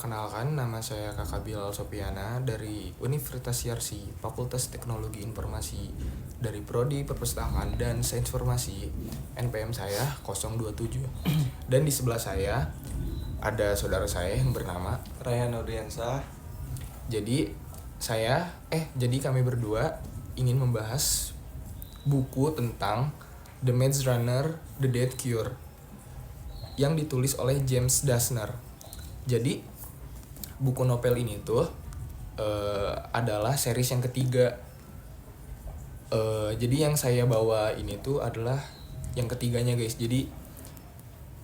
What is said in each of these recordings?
Perkenalkan, nama saya Kakak Bilal Sopiana dari Universitas Yarsi, Fakultas Teknologi Informasi dari Prodi Perpustakaan dan Sains Informasi. NPM saya 027. Dan di sebelah saya ada saudara saya yang bernama Rayhan Nurdiansah. Jadi kami berdua ingin membahas buku tentang The Maze Runner, The Dead Cure yang ditulis oleh James Dashner. Jadi buku novel ini tuh adalah series yang ketiga. Jadi yang saya bawa ini tuh adalah yang ketiganya guys. Jadi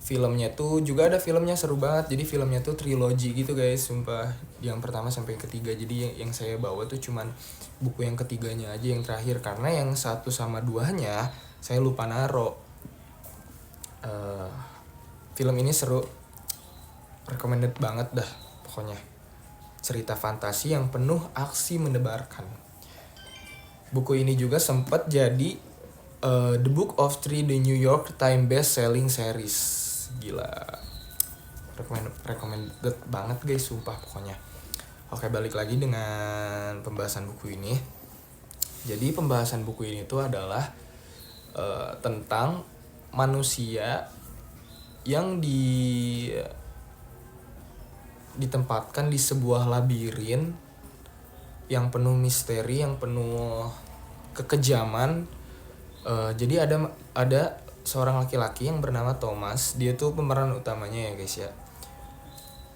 filmnya tuh juga ada filmnya, seru banget. Jadi filmnya tuh trilogi gitu guys, sumpah. Yang pertama sampai yang ketiga. Jadi yang saya bawa tuh cuman buku yang ketiganya aja, yang terakhir. Karena yang 1 sama 2-nya saya lupa naro. Film ini seru, recommended banget dah pokoknya. Cerita fantasi yang penuh aksi mendebarkan. Buku ini juga sempat jadi The Book of Three, The New York Times Best Selling Series. Gila, recommended banget guys, sumpah pokoknya. Oke, balik lagi dengan pembahasan buku ini. Jadi pembahasan buku ini tuh adalah tentang manusia yang ditempatkan di sebuah labirin yang penuh misteri, yang penuh kekejaman. Jadi ada seorang laki-laki yang bernama Thomas. Dia tuh pemeran utamanya ya guys ya.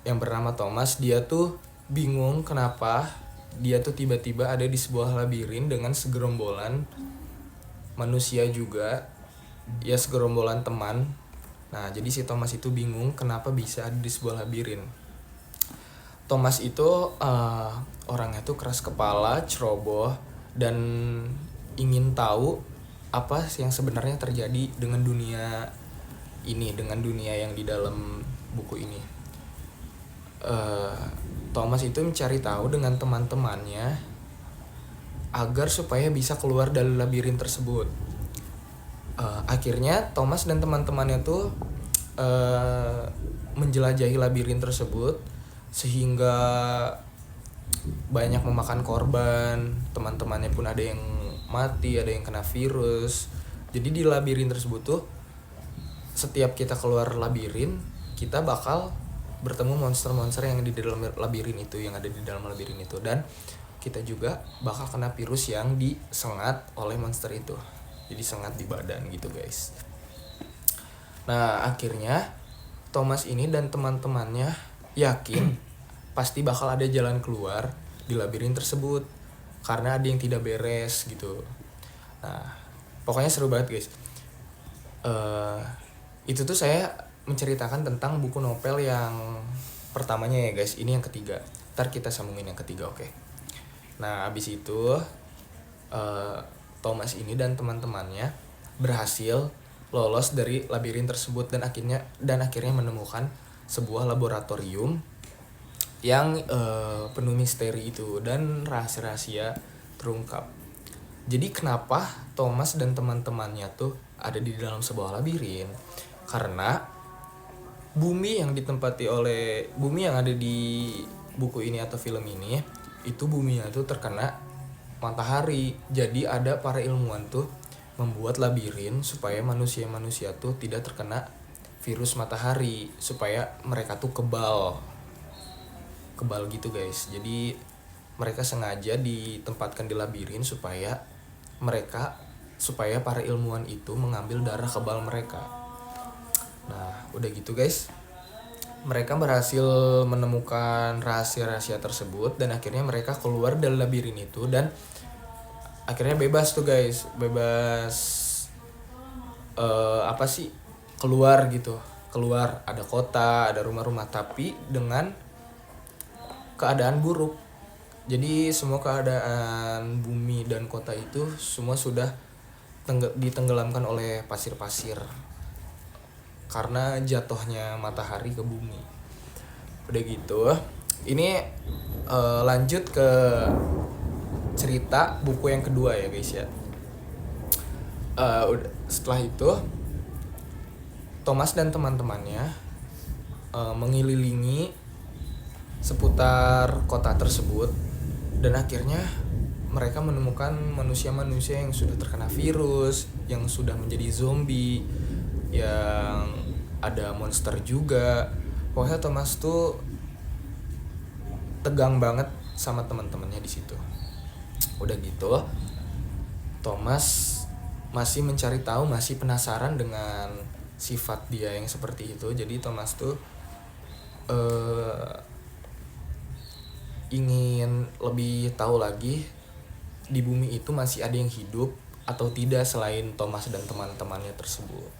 Yang bernama Thomas, dia tuh bingung kenapa dia tuh tiba-tiba ada di sebuah labirin dengan segerombolan manusia juga, ya segerombolan teman. Nah, jadi si Thomas itu bingung kenapa bisa ada di sebuah labirin. Thomas itu orangnya tuh keras kepala, ceroboh, dan ingin tahu apa yang sebenarnya terjadi dengan dunia ini, dengan dunia yang di dalam buku ini. Thomas itu mencari tahu dengan teman-temannya agar supaya bisa keluar dari labirin tersebut. Akhirnya Thomas dan teman-temannya tuh menjelajahi labirin tersebut sehingga banyak memakan korban. Teman-temannya pun ada yang mati, ada yang kena virus. Jadi di labirin tersebut tuh setiap kita keluar labirin, kita bakal bertemu monster-monster yang di dalam labirin itu, yang ada di dalam labirin itu, dan kita juga bakal kena virus yang disengat oleh monster itu. Jadi sengat di badan gitu guys. Nah, akhirnya Thomas ini dan teman-temannya yakin pasti bakal ada jalan keluar di labirin tersebut karena ada yang tidak beres gitu. Nah, pokoknya seru banget guys. Itu tuh saya menceritakan tentang buku novel yang pertamanya ya guys. Ini yang ketiga. Ntar kita sambungin yang ketiga, oke? Nah, abis itu Thomas ini dan teman-temannya berhasil lolos dari labirin tersebut dan akhirnya menemukan sebuah laboratorium yang penuh misteri itu dan rahasia-rahasia terungkap. Jadi kenapa Thomas dan teman-temannya tuh ada di dalam sebuah labirin? Karena bumi yang ada di buku ini atau film ini, itu buminya tuh terkena matahari. Jadi ada para ilmuwan tuh membuat labirin supaya manusia-manusia tuh tidak terkena virus matahari, supaya mereka tuh kebal gitu guys. Jadi mereka sengaja ditempatkan di labirin supaya para ilmuwan itu mengambil darah kebal mereka. Nah, udah gitu guys, mereka berhasil menemukan rahasia-rahasia tersebut dan akhirnya mereka keluar dari labirin itu dan akhirnya bebas tuh guys. Keluar, ada kota, ada rumah-rumah, tapi dengan keadaan buruk. Jadi semua keadaan bumi dan kota itu semua sudah ditenggelamkan oleh pasir-pasir karena jatuhnya matahari ke bumi. Udah gitu, ini lanjut ke cerita buku yang kedua ya guys ya. Setelah itu Thomas dan teman-temannya mengelilingi seputar kota tersebut, dan akhirnya mereka menemukan manusia-manusia yang sudah terkena virus, yang sudah menjadi zombie, yang ada monster juga. Pokoknya Thomas tuh tegang banget sama teman-temannya di situ. Udah gitu, Thomas masih mencari tahu, masih penasaran dengan sifat dia yang seperti itu. Jadi Thomas tuh ingin lebih tahu lagi di bumi itu masih ada yang hidup atau tidak selain Thomas dan teman-temannya tersebut.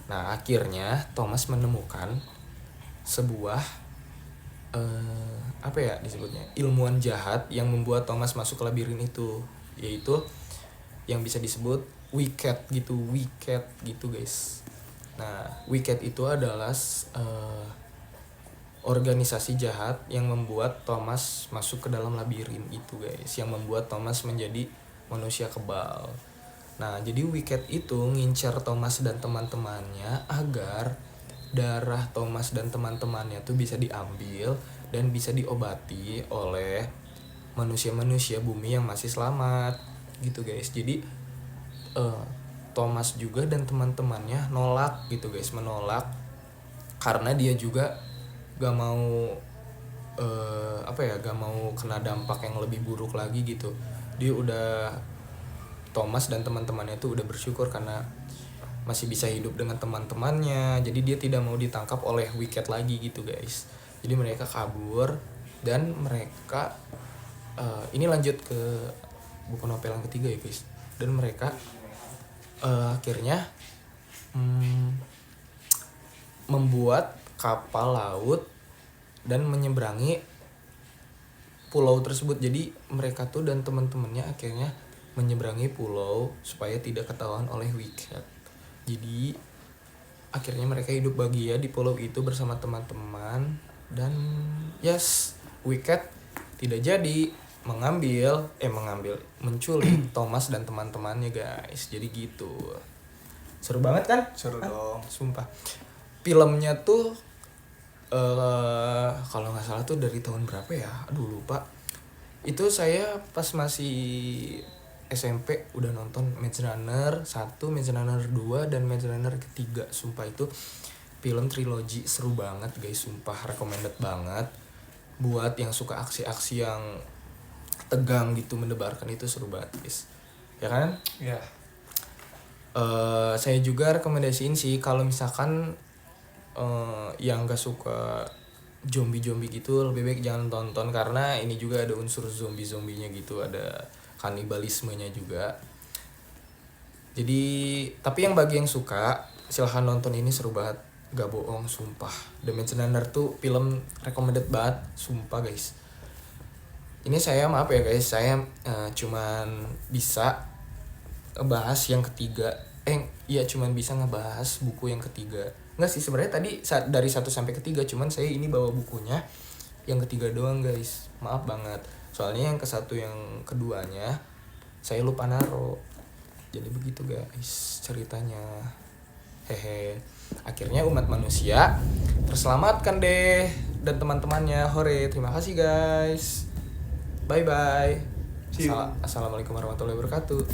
Nah, akhirnya Thomas menemukan sebuah apa ya disebutnya, ilmuwan jahat yang membuat Thomas masuk ke labirin itu, yaitu yang bisa disebut Wicked gitu guys. Nah, Wicked itu adalah organisasi jahat yang membuat Thomas masuk ke dalam labirin itu guys, yang membuat Thomas menjadi manusia kebal. Nah, jadi Wicked itu ngincar Thomas dan teman-temannya agar darah Thomas dan teman-temannya tuh bisa diambil dan bisa diobati oleh manusia-manusia bumi yang masih selamat gitu guys. Jadi Thomas juga dan teman-temannya nolak gitu guys, menolak karena dia juga gak mau gak mau kena dampak yang lebih buruk lagi gitu. Dia udah, Thomas dan teman-temannya tuh udah bersyukur karena masih bisa hidup dengan teman-temannya. Jadi dia tidak mau ditangkap oleh Wicked lagi gitu guys. Jadi mereka kabur dan mereka ini lanjut ke buku novel yang ketiga ya guys. Dan mereka akhirnya membuat kapal laut dan menyeberangi pulau tersebut. Jadi mereka tuh dan teman-temannya akhirnya menyeberangi pulau supaya tidak ketahuan oleh Wicked. Jadi akhirnya mereka hidup bahagia di pulau itu bersama teman-teman, dan yes, Wicked tidak jadi menculik Thomas dan teman-temannya guys. Jadi gitu. Seru banget kan? Seru dong. Sumpah. Filmnya tuh kalau nggak salah tuh dari tahun berapa ya? Aduh lupa. Itu saya pas masih SMP udah nonton Maze Runner 1, Maze Runner 2, dan Maze Runner ketiga. Sumpah itu film trilogi seru banget guys. Sumpah recommended banget. Buat yang suka aksi-aksi yang tegang gitu, mendebarkan, itu seru banget guys. Ya kan? Iya. Saya juga rekomendasiin sih kalau misalkan yang gak suka zombie gitu, lebih baik jangan tonton karena ini juga ada unsur zombinya gitu, ada kanibalismenya juga. Jadi tapi yang bagi yang suka silahkan nonton, ini seru banget, gak bohong sumpah. The Maze Runner tuh film recommended banget sumpah guys. Ini saya maaf ya guys, saya cuman bisa ngebahas yang ketiga. Cuman bisa ngebahas buku yang ketiga. Enggak sih, sebenarnya tadi dari 1 sampai ketiga, cuman saya ini bawa bukunya yang ketiga doang guys. Maaf banget. Soalnya yang ke-1 yang keduanya saya lupa naro. Jadi begitu guys ceritanya. Hehe. Akhirnya umat manusia terselamatkan deh dan teman-temannya. Hore, terima kasih guys. Bye bye. Assalamualaikum warahmatullahi wabarakatuh.